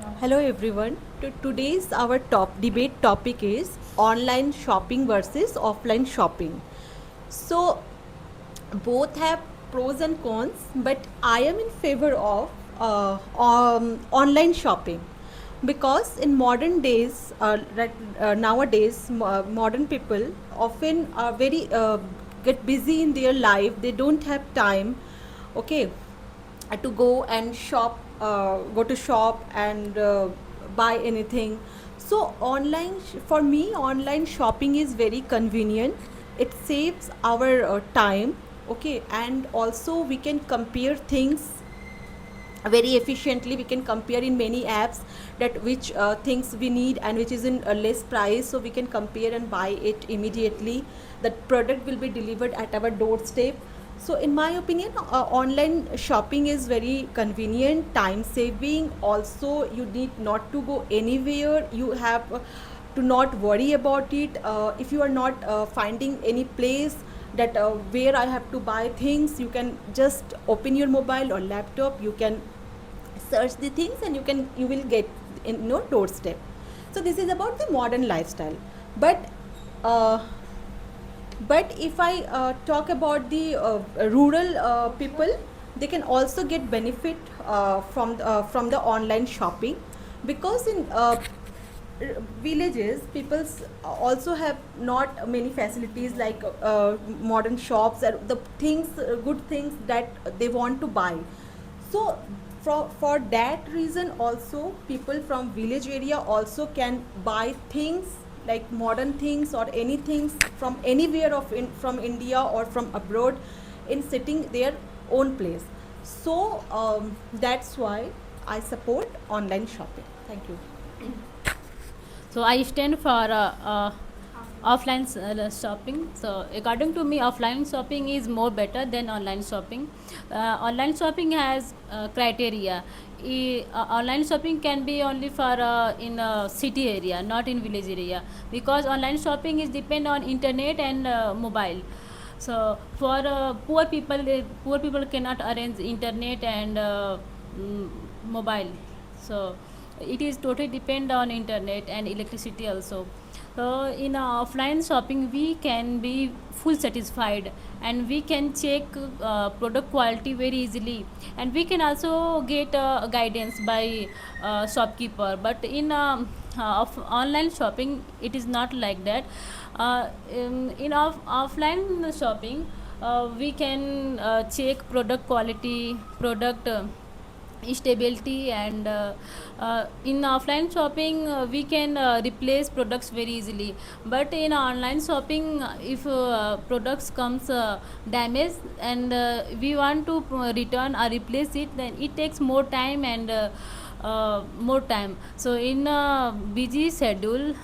Hello everyone. Today's our top debate topic is online shopping versus offline shopping. So both have pros and cons, but I am in favor of online shopping because in modern days, nowadays, modern people often are very get busy in their life. They don't have time. Okay, to go and shop, go to shop and buy anything. So for me, online shopping is very convenient. It saves our time. Okay, and also we can compare things very efficiently. We can compare in many apps that which things we need and which is in a less price, so we can compare and buy it immediately. The product will be delivered at our doorstep. So in my opinion, online shopping is very convenient, time saving. Also, you need not to go anywhere. You have to not worry about it. If you are not finding any place that where I have to buy things, you can just open your mobile or laptop. You can search the things and you will get in your doorstep. So this is about the modern lifestyle. But uh, if I talk about the rural people, they can also get benefit from the online shopping, because in villages people also have not many facilities like modern shops or the things, good things that they want to buy. So for that reason also, people from village area also can buy things like modern things or anything from anywhere from India or from abroad in sitting their own place. So that's why I support online shopping. Thank you. So I stand for offline shopping. So according to me, offline shopping is more better than online shopping. Online shopping has criteria. Online shopping can be only for in a city area, not in village area, because online shopping is depend on internet and mobile. So for poor people cannot arrange internet and mobile. So it is totally depend on internet and electricity also. So in offline shopping we can be full satisfied, and we can check product quality very easily, and we can also get guidance by shopkeeper. But in online shopping it is not like that. Offline shopping we can check product quality, product stability, and in offline shopping we can replace products very easily. But in online shopping, if products comes damaged and we want to return or replace it, then it takes more time and more time. So in a busy schedule,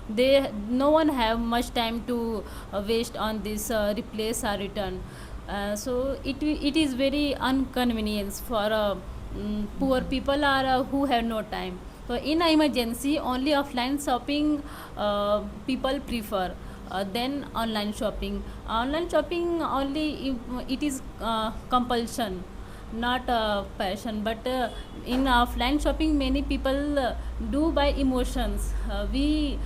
they no one have much time to waste on this replace or return. So it is very inconvenience for poor people or who have no time. So in an emergency, only offline shopping people prefer than online shopping. Online shopping only if it is compulsion, not passion. But in offline shopping many people do by emotions. We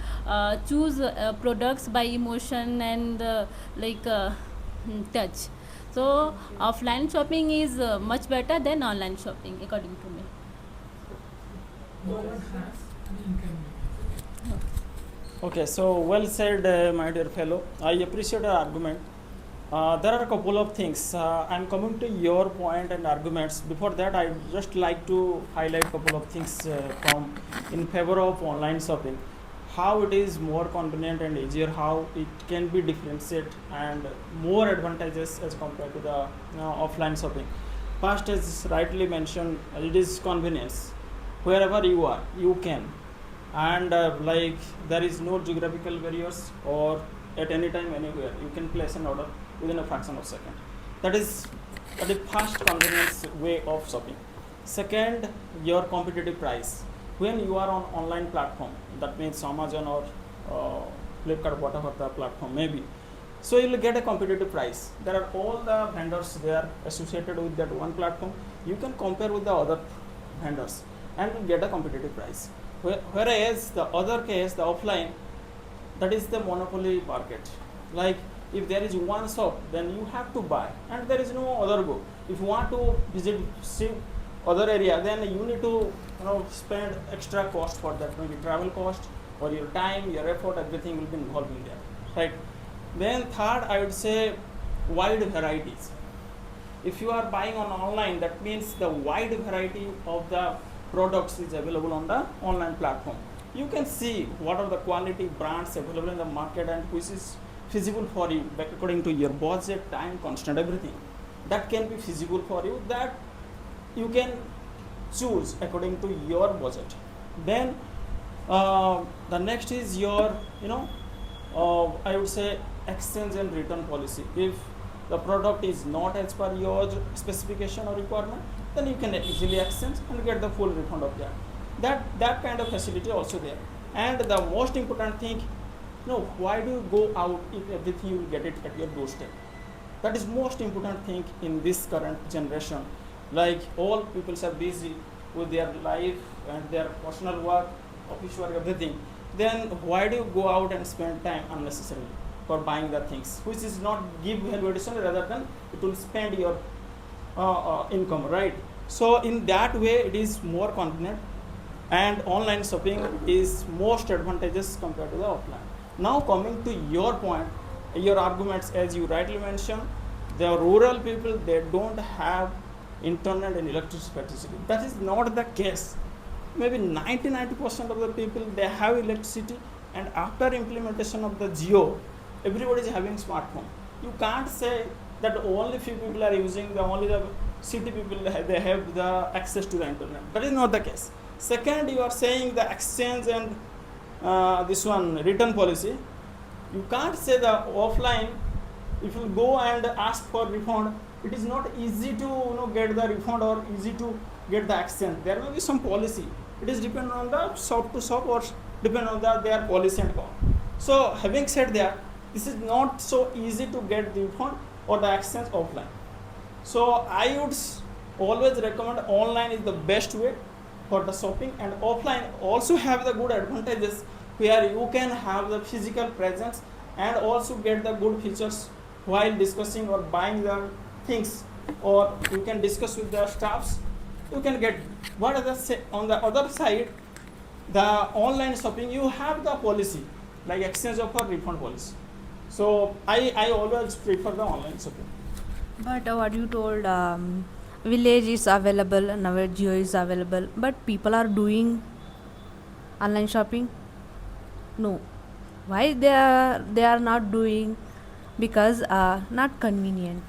choose products by emotion and touch. So offline shopping is much better than online shopping according to me. Okay, so well said, my dear fellow. I appreciate your argument. There are a couple of things. I'm coming to your point and arguments. Before that, I just like to highlight a couple of things from in favor of online shopping. How it is more convenient and easier, how it can be differentiated and more advantages as compared to the offline shopping. First, as rightly mentioned, it is convenience. Wherever you are, you can, and like there is no geographical barriers, or at any time anywhere you can place an order within a fraction of a second. That is the first convenience way of shopping. Second, your competitive price. When you are on online platform, that means Amazon or Flipkart, whatever the platform may be, so you will get a competitive price. There are all the vendors, they are associated with that one platform. You can compare with the other vendors, and will get a competitive price. Whereas the other case, the offline, that is the monopoly market. Like if there is one shop, then you have to buy, and there is no other go. If you want to visit other area, then you need to spend extra cost for that, maybe travel cost or your time, your effort, everything will be involved in there, right? Then third, I would say wide varieties. If you are buying on online, that means the wide variety of the products is available on the online platform. You can see what are the quality brands available in the market and which is feasible for you according to your budget, time, constant, everything. That can be feasible for you, that you can choose according to your budget. Then the next is your I would say exchange and return policy. If the product is not as per your specification or requirement, then you can easily exchange and get the full refund of that kind of facility also there. And the most important thing, why do you go out if everything you will get it at your doorstep? That is most important thing in this current generation. Like all people are busy with their life and their personal work, office work, everything. Then why do you go out and spend time unnecessarily for buying the things, which is not give value addition, rather than it will spend your income, right? So in that way, it is more convenient, and online shopping is most advantageous compared to the offline. Now coming to your point, your arguments, as you rightly mentioned, the rural people, they don't have internet and electricity. That is not the case. Maybe 90% of the people, they have electricity, and after implementation of the Jio, everybody is having smartphone. You can't say that only few people are using, only the city people they have the access to the internet. That is not the case. Second, you are saying the exchange and this one return policy. You can't say the offline, if you go and ask for refund, it is not easy to get the refund or easy to get the exchange. There may be some policy. It is depend on the shop to shop or depend on their policy and all. So having said that, this is not so easy to get the refund or the exchange offline. So I would always recommend online is the best way for the shopping, and offline also have the good advantages where you can have the physical presence and also get the good features while discussing or buying the things, or you can discuss with the staffs, you can get. What on the other side, the online shopping, you have the policy like exchange offer, refund policy. So I always prefer the online shopping. But what you told, village is available and our Jio is available, but people are doing online shopping. No, why they are not doing? Because not convenient.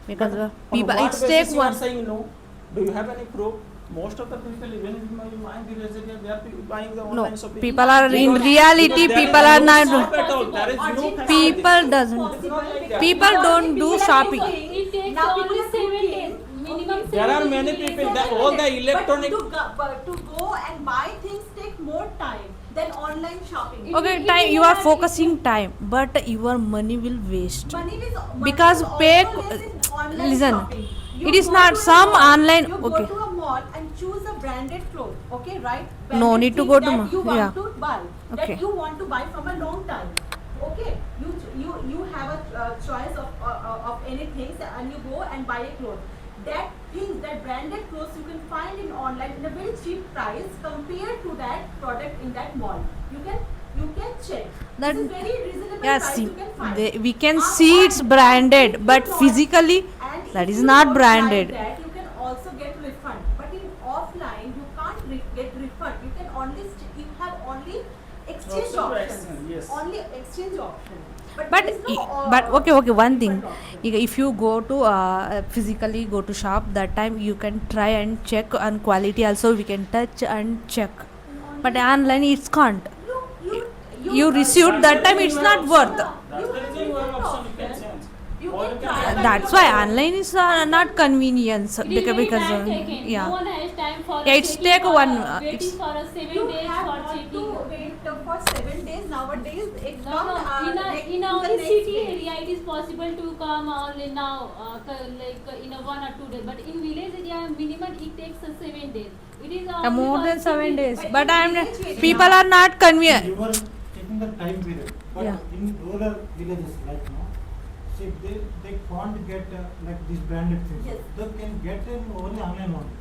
Because On people, what it's basis take you are one. saying no? Do you have any proof? Most of the people, even in my village area, they are buying the online shopping. People are in Because reality. there is People are no not. shop at all. There is no facility. People doesn't. It's not like that. People don't do shopping. It takes Now only people are 7 cooking. days. Minimum There are 7 many days. people that all the electronic. To go and buy things take more time than online shopping. Okay, time you are focusing time, but your money will waste. Money Because is also pay- less in online listen, shopping. You it is go not to a some mall, online- You okay. go to a mall and choose a branded cloth, okay, right? No Branded need to thing go to that mall, you want yeah. to buy, Okay. that you want to buy from a long time. Okay, you have a choice of anything, and you go and buy a cloth. That things, that branded clothes you can find in online in a very cheap price compared to that product in that mall. You can check. That- this is very reasonable Yeah, price see, you can find. we can see it's branded, but physically And that if is you not don't branded. like that, you can also get refund. But in offline, you can't get refund. You can only you have only exchange Option to options. exchange, yes. Only exchange option. But there is no, okay, one thing. refund option. If you go to physically go to shop, that time you can try and check on quality. Also, we can touch and check. But online, it's can't. You received that time, it's not worth. That's the reason you have option, you can change. You Or can you try can that. That's why online is not convenience It is very because time taking. yeah. No one has time for for Yeah, it's checking take for, one, waiting it's- for a 7 You days have for not checking. to wait for 7 days nowadays. It No, no. In our the next city day. area, it is possible to come only now, in a 1 or 2 days. But in village area, minimum it takes 7 days. It is only more for than 7 city. days. But But in I'm village area- people are not convenient. You were taking the time period, but Yeah. in rural villages like now, see they can't get like these branded things. Yes. They can get in only online only.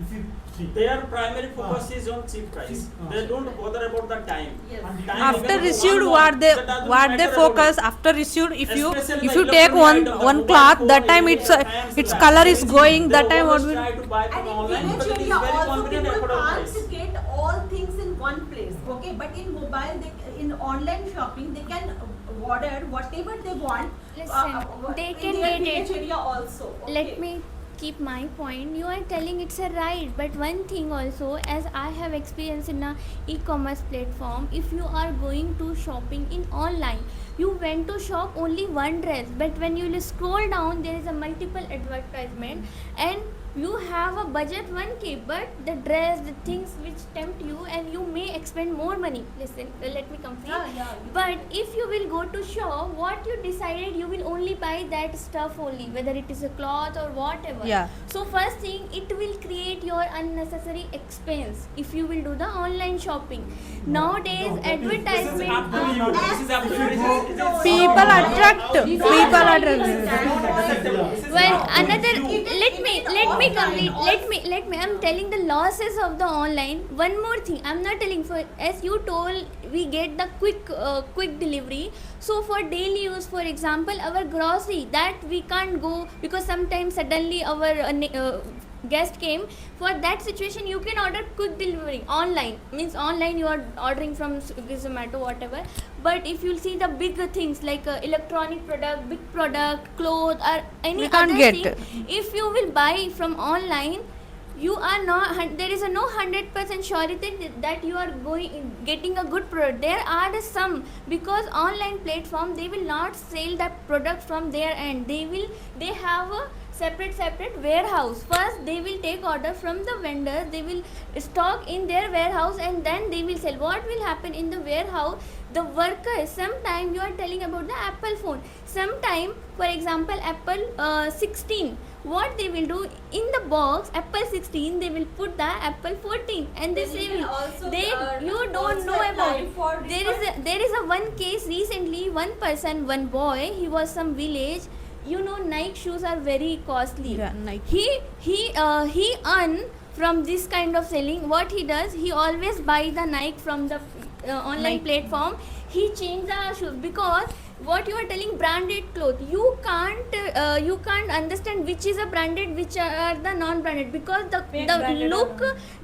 If you see. Their primary focus is on cheap price. Cheap, They don't bother about the time. Yes. And Time After even received, one what month, they that doesn't what they matter about focus it. after received. If you Especially if the you take electronic one item, one the cloth, mobile that phone, time any its appliance its like color is anything, going. they That time what always will try to buy from And in online village because it is area very also convenient people affordable can't price. get all things in one place. Okay, but in mobile, in online shopping, they can order whatever they want. Listen, they in can their get village it. area also. Okay. Let me keep my point. You are telling it's a right, but one thing also, as I have experience in a e-commerce platform, if you are going to shopping in online, you went to shop only one dress, but when you will scroll down, there is a multiple advertisement, and you have a budget 1k, but the dress, the things which tempt you, and you may expend more money. Listen, let me complete. Yeah. But if you will go to shop, what you decided, you will only buy that stuff only, whether it is a cloth or whatever. Yeah. So first thing, it will create your unnecessary expense if you will do the online shopping. Nowadays, No, that is- advertisement. This is absolutely No. people attract. People attract. Well, another. Let me. I'm telling the losses of the online. One more thing. I'm not telling for, as you told, we get the quick delivery. So for daily use, for example, our grocery that we can't go because sometimes suddenly our guest came. For that situation, you can order quick delivery online. Means online you are ordering from Swiggy, Zomato, whatever. But if you see the bigger things like electronic product, big product, clothes, or any We can't other get. thing, if you will buy from online, you are not. There is a no 100% surety that you are getting a good product. There are some, because online platform, they will not sell that product from their end. They have a separate warehouse. First they will take order from the vendor, they will stock in their warehouse, and then they will sell. What will happen in the warehouse, the workers, sometime you are telling about the Apple phone, sometime for example Apple 16, what they will do in the box Apple 16, they will put the Apple 14, and they Then say you can also, you don't also know about apply for there is a one case recently. One person, one boy, he was some village. You know, Nike shoes are very costly. Yeah, Nike. He earn from this kind of selling. What he does, he always buy the Nike from the online Nike. platform. He change the shoes because what you are telling, branded clothes, you can't understand which is a branded, which are the non-branded, because the branded look,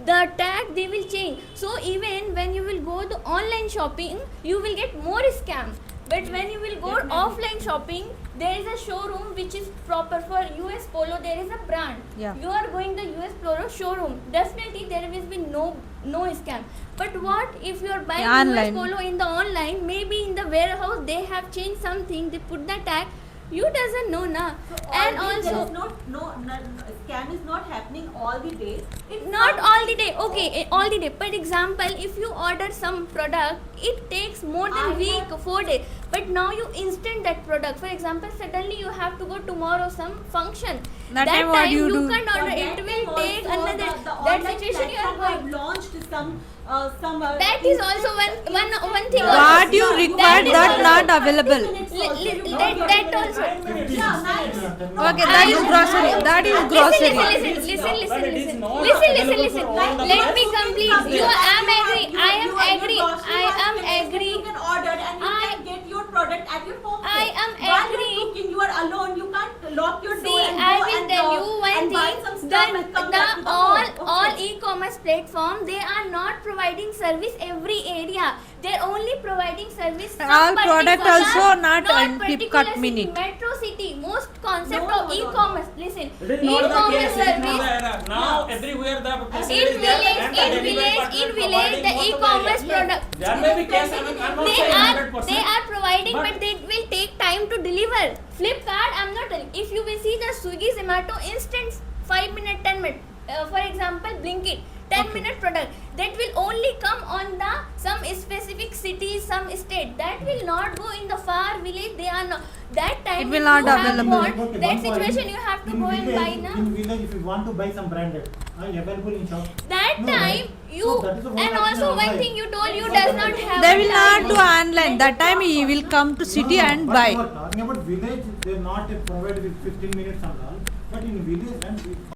the tag, they will change. So even when you will go to online shopping, you will get more scam. But when you will go offline shopping, there is a showroom which is proper for US Polo. There is a brand. Yeah. You are going to US Polo showroom. Definitely there will be no scam. But what if you are buying Yeah, US online. Polo in the online? Maybe in the warehouse they have changed something. They put the tag. You doesn't know, na. And also. Scam is not happening all the days. It's Not all the day. Okay, all the day. For example, if you order some product, it takes more than I week, have- 4 days. But now you instant that product. For example, suddenly you have to go tomorrow some function. That time what you do? can't order. It will take another. That situation you are have going. launched some. That is also one thing. What you require, is that also- not available. That also. Okay, that is grocery. That is grocery. Listen. Let me complete. I am agree. You can order and you can get your product at your home. I am While agree. you're cooking, you are alone. You can't lock your door See, and I go will and tell you one and buy thing. some stuff and come back to the home. All Okay. e-commerce platform, they are not providing service every area. They're only providing service some All product particular- also not in particular Flipkart city, Minute. Metro city, most concept No, of no. e-commerce. Listen, It is not the e-commerce case. It is not service. the era. Now everywhere the In facility is there village, and the delivery partner in village, providing the most of the e-commerce area. product. There may be case, I'm not They saying are 100%. they are providing, But- but they will take time to deliver. Flipkart, I'm not telling. If you will see the Swiggy, Zomato, instant 5 minutes, 10 minutes. for example Blinkit 10-minute product that will only come on the some specific city, some state, that will not go in the far village. They are not that time. It will if not you have available. got Okay, that one point. situation, you have to In go and village, buy now. In village, if you want to buy some branded, available in shop. That No, time right? you So that is the one and option also one online. thing you told, you does not have They a will not time. do online. That time he will come to city No, and but buy. you are talking about village, they are not provided with 15 minutes and all. But in village, and